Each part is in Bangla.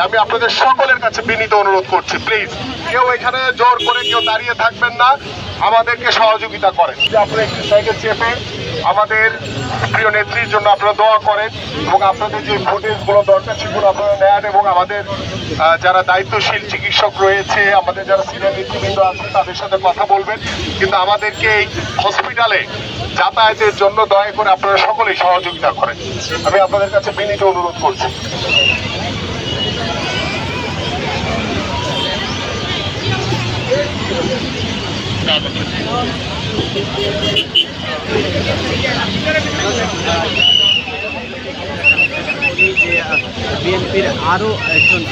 আমি আপনাদের সকলের কাছে বিনীত অনুরোধ করছি, প্লিজ কেউ এখানে জোর করে কেউ দাঁড়িয়ে থাকবেন না, আমাদেরকে সহযোগিতা করেন। আপনারা একটি সাইকেল চেপে আমাদের প্রিয় নেত্রীর জন্য আপনারা দোয়া করেন এবং আপনাদের যে ফুটেজগুলো দরকার সেগুলো আপনারা নেন এবং আমাদের যারা দায়িত্বশীল চিকিৎসক রয়েছে, আমাদের যারা সিনিয়র নেতৃবৃন্দ আছে তাদের সাথে কথা বলবেন। কিন্তু আমাদেরকে এই হসপিটালে যাতায়াতের জন্য দয়া করে আপনারা সকলেই সহযোগিতা করেন, আমি আপনাদের কাছে বিনীত অনুরোধ করছি। বিএনপির আরো একজন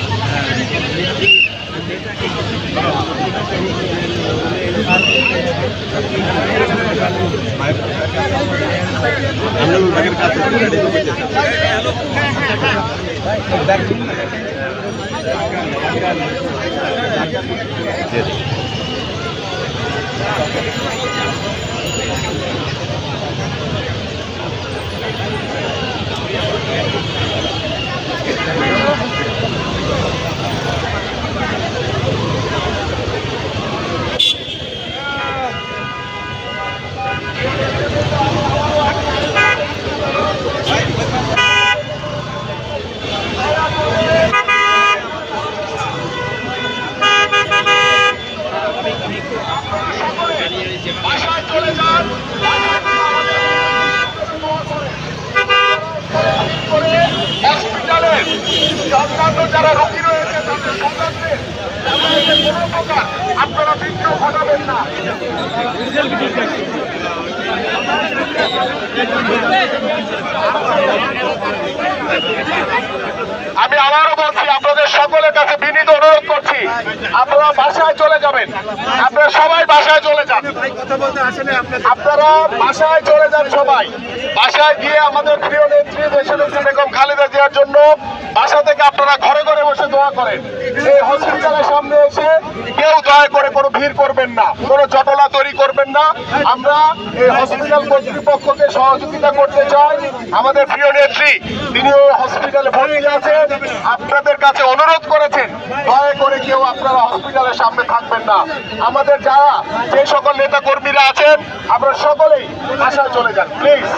যারা রোগী রয়েছে তাদের সন্তানদের কোনো প্রকার আপনারা বিক্ষোভ ঘটাবেন না। আমি আবারও বলছি, আপনাদের সকলের কাছে বিনীত অনুরোধ করছি, আপনারা বাসায় চলে যাবেন, আপনারা সবাই বাসায় চলে যান, আপনারা বাসায় চলে যান, সবাই বাসায় গিয়ে আমাদের প্রিয় নেত্রী দেশনেত্রী বেগম খালেদা জিয়ার জন্য বাসা থেকে আপনারা ঘরে ঘরে বসে দোয়া করেন। এই হসপিটালের সামনে এসে কেউ দয়া করে কোনো ভিড় করবেন না, কোনো জটলা তৈরি করবেন না। আমরা এই হসপিটাল কর্তৃপক্ষকে সহযোগিতা করতে চাই। আমাদের প্রিয় নেত্রী তিনি ওই হসপিটালে ভর্তি আছেন, আপনাদের কাছে অনুরোধ করেছেন দয়া করে কেউ আপনারা হসপিটালের সামনে থাকবেন না। আমাদের যারা যে সকল নেতা কর্মীরা আছেন আপনারা সকলেই বাসায় চলে যান প্লিজ।